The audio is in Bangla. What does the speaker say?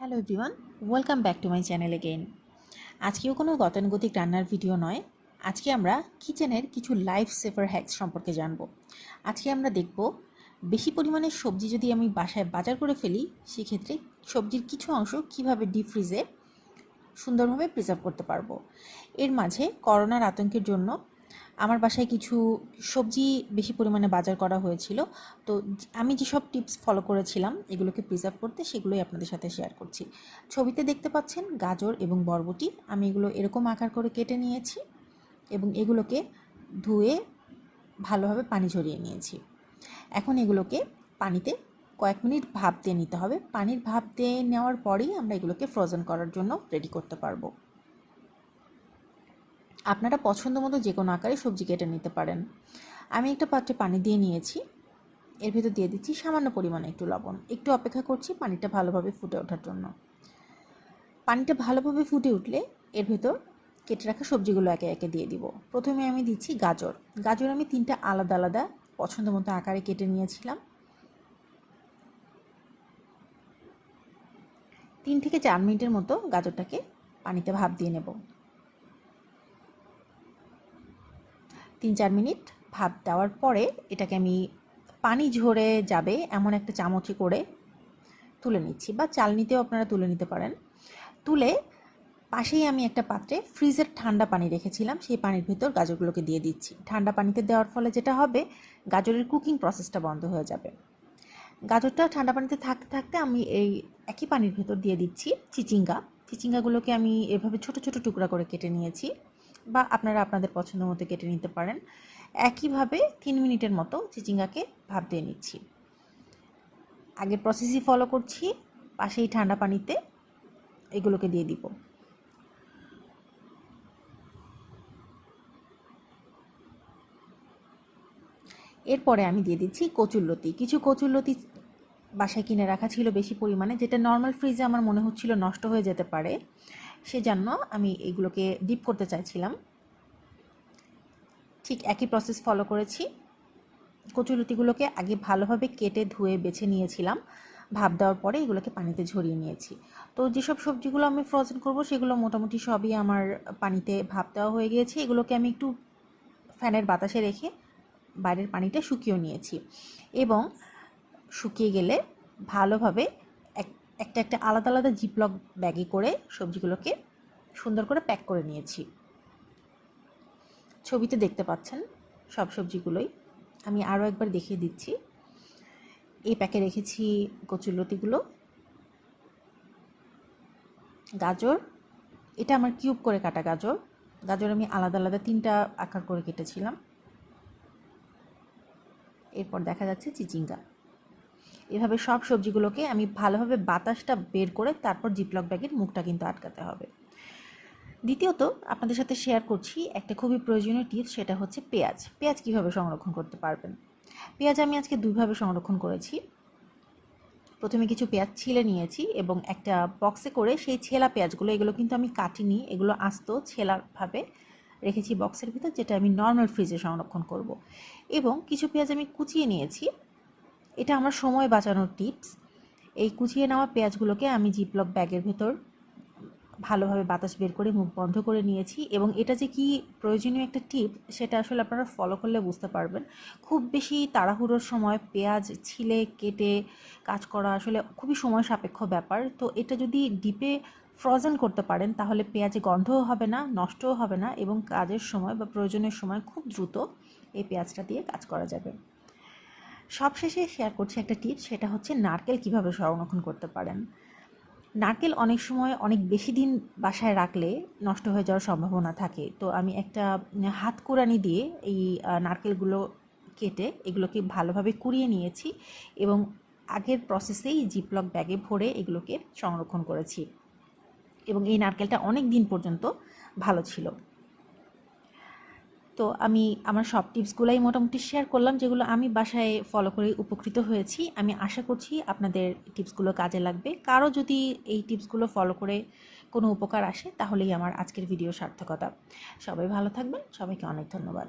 Hello everyone, welcome back to my channel again. আজকেও কোনো গতানুগতিক রান্নার ভিডিও নয়। আজকে আমরা কিচেনের কিছু লাইফ সেভার হ্যাকস সম্পর্কে জানব। আজকে আমরা দেখব বেশি পরিমাণে সবজি যদি আমি বাসায় বাজার করে ফেলি, সেক্ষেত্রে সবজির কিছু অংশ কিভাবে ডিপ ফ্রিজে সুন্দরভাবে প্রিজার্ভ করতে পারবো। এর মাঝে করোনার আতঙ্কের জন্য আমার বাসায় কিছু সবজি বেশি পরিমাণে বাজার করা হয়েছিল। তো আমি যেসব টিপস ফলো করেছিলাম এগুলোকে প্রিজার্ভ করতে, সেগুলোই আপনাদের সাথে শেয়ার করছি। ছবিতে দেখতে পাচ্ছেন গাজর এবং বরবটি, আমি এগুলো এরকম আকার করে কেটে নিয়েছি এবং এগুলোকে ধুয়ে ভালোভাবে পানি ঝরিয়ে নিয়েছি। এখন এগুলোকে পানিতে কয়েক মিনিট ভাপ দিয়ে নিতে হবে। পানির ভাপ দিয়ে নেওয়ার পরেই আমরা এগুলোকে ফ্রোজেন করার জন্য রেডি করতে পারবো। আপনারা পছন্দ মতো যে কোনো আকারে সবজি কেটে নিতে পারেন। আমি একটা পাত্রে পানি দিয়ে নিয়েছি, এর ভেতর দিয়ে দিচ্ছি সামান্য পরিমাণে একটু লবণ। একটু অপেক্ষা করছি পানিটা ভালোভাবে ফুটে ওঠার জন্য। পানিটা ভালোভাবে ফুটে উঠলে এর ভেতর কেটে রাখা সবজিগুলো একে একে দিয়ে দিব। প্রথমে আমি দিচ্ছি গাজর। গাজর আমি 3টা আলাদা আলাদা পছন্দ মতো আকারে কেটে নিয়েছিলাম। 3 থেকে 4 মিনিটের মতো গাজরটাকে পানিতে ভাপ দিয়ে নেব। 3-4 মিনিট ভাপ দেওয়ার পরে এটাকে আমি পানি ঝরে যাবে এমন একটা চামচে করে তুলে নিচ্ছি, বা চালনিতেও আপনারা তুলে নিতে পারেন। তুলে পাশেই আমি একটা পাত্রে ফ্রিজের ঠান্ডা পানি রেখেছিলাম, সেই পানির ভেতর গাজরগুলোকে দিয়ে দিচ্ছি। ঠান্ডা পানিতে দেওয়ার ফলে যেটা হবে, গাজরের কুকিং প্রসেসটা বন্ধ হয়ে যাবে। গাজরটা ঠান্ডা পানিতে থাকতে থাকতে আমি এই একই পানির ভেতর দিয়ে দিচ্ছি চিচিঙ্গা। চিচিঙ্গাগুলোকে আমি এভাবে ছোট ছোট টুকরা করে কেটে নিয়েছি, বা আপনারা আপনাদের পছন্দ মতো কেটে নিতে পারেন। একইভাবে 3 মিনিটের মতো চিচিঙ্গাকে ভাপ দিয়ে নিচ্ছি। আগের প্রসেসই ফলো করছি, পাশেই ঠান্ডা পানিতে এগুলোকে দিয়ে দিব। এরপরে আমি দিয়ে দিচ্ছি কচুরলতি। কিছু কচুরলতি বাসায় কিনে রাখা ছিল বেশি পরিমাণে, যেটা নর্মাল ফ্রিজে আমার মনে হচ্ছিল নষ্ট হয়ে যেতে পারে, সেজন্য আমি এগুলোকে ডিপ করতে চাইছিলাম। ঠিক একই প্রসেস ফলো করেছি। কচুরলতিগুলোকে আগে ভালোভাবে কেটে ধুয়ে বেছে নিয়েছিলাম। ভাপ দেওয়ার পরে এগুলোকে পানিতে ঝরিয়ে নিয়েছি। তো যেসব সবজিগুলো আমি ফ্রোজেন করব সেগুলো মোটামুটি সবই আমার পানিতে ভাপ দেওয়া হয়ে গিয়েছে। এগুলোকে আমি একটু ফ্যানের বাতাসে রেখে বাইরের পানিটা শুকিয়ে নিয়েছি, এবং শুকিয়ে গেলে ভালোভাবে একটা একটা আলাদা আলাদা জিপলক ব্যাগে করে সবজিগুলোকে সুন্দর করে প্যাক করে নিয়েছি। ছবিতে দেখতে পাচ্ছেন সব সবজিগুলোই। আমি আরও একবার দেখিয়ে দিচ্ছি। এই প্যাকে রেখেছি কচুরলতিগুলো, গাজর, এটা আমার কিউব করে কাটা গাজর। গাজর আমি আলাদা আলাদা 3টা আকার করে কেটেছিলাম। এরপর দেখা যাচ্ছে চিচিঙ্গা। এভাবে সব সবজিগুলোকে আমি ভালোভাবে বাতাসটা বের করে তারপর জিপলক ব্যাগের মুখটা কিন্তু আটকাতে হবে। দ্বিতীয়ত আপনাদের সাথে শেয়ার করছি একটা খুবই প্রয়োজনীয় টিপস, সেটা হচ্ছে পেঁয়াজ। পেঁয়াজ কীভাবে সংরক্ষণ করতে পারবেন। পেঁয়াজ আমি আজকে 2ভাবে সংরক্ষণ করেছি। প্রথমে কিছু পেঁয়াজ ছিলে নিয়েছি এবং একটা বক্সে করে সেই ছেলা পেঁয়াজগুলো, এগুলো কিন্তু আমি কাটিনি, এগুলো আস্ত ছেলাভাবে রেখেছি বক্সের ভিতর, যেটা আমি নর্মাল ফ্রিজে সংরক্ষণ করব। এবং কিছু পেঁয়াজ আমি কুচিয়ে নিয়েছি, এটা আমার সময় বাঁচানোর টিপস। এই কুচিয়ে নেওয়া পেঁয়াজগুলোকে আমি জিপলক ব্যাগের ভেতর ভালোভাবে বাতাস বের করে মুখ বন্ধ করে নিয়েছি। এবং এটা যে কি প্রয়োজনীয় একটা টিপ, সেটা আসলে আপনারা ফলো করলে বুঝতে পারবেন। খুব বেশি তাড়াহুড়োর সময় পেঁয়াজ ছিলে কেটে কাজ করা আসলে খুবই সময় সাপেক্ষ ব্যাপার। তো এটা যদি ডিপে ফ্রোজেন করতে পারেন তাহলে পেঁয়াজে গন্ধও হবে না, নষ্টও হবে না, এবং কাজের সময় বা প্রয়োজনের সময় খুব দ্রুত এই পেঁয়াজটা দিয়ে কাজ করা যাবে। সবশেষে শেয়ার করছি একটা টিপস, সেটা হচ্ছে নারকেল কিভাবে সংরক্ষণ করতে পারেন। নারকেল অনেক সময় অনেক বেশি দিন বাসায় রাখলে নষ্ট হয়ে যাওয়ার সম্ভাবনা থাকে। তো আমি একটা হাতকুড়ানি দিয়ে এই নারকেলগুলো কেটে এগুলোকে ভালোভাবে কুড়িয়ে নিয়েছি এবং আগের প্রসেসেই জিপলক ব্যাগে ভরে এগুলোকে সংরক্ষণ করেছি, এবং এই নারকেলটা অনেক দিন পর্যন্ত ভালো ছিল। তো আমি আমার সব টিপসগুলোই মোটামুটি শেয়ার করলাম, যেগুলো আমি বাসায় ফলো করে উপকৃত হয়েছি। আমি আশা করছি আপনাদের টিপসগুলো কাজে লাগবে। কারো যদি এই টিপসগুলো ফলো করে কোনো উপকার আসে তাহলেই আমার আজকের ভিডিও সার্থকতা। সবাই ভালো থাকবেন, সবাইকে অনেক ধন্যবাদ।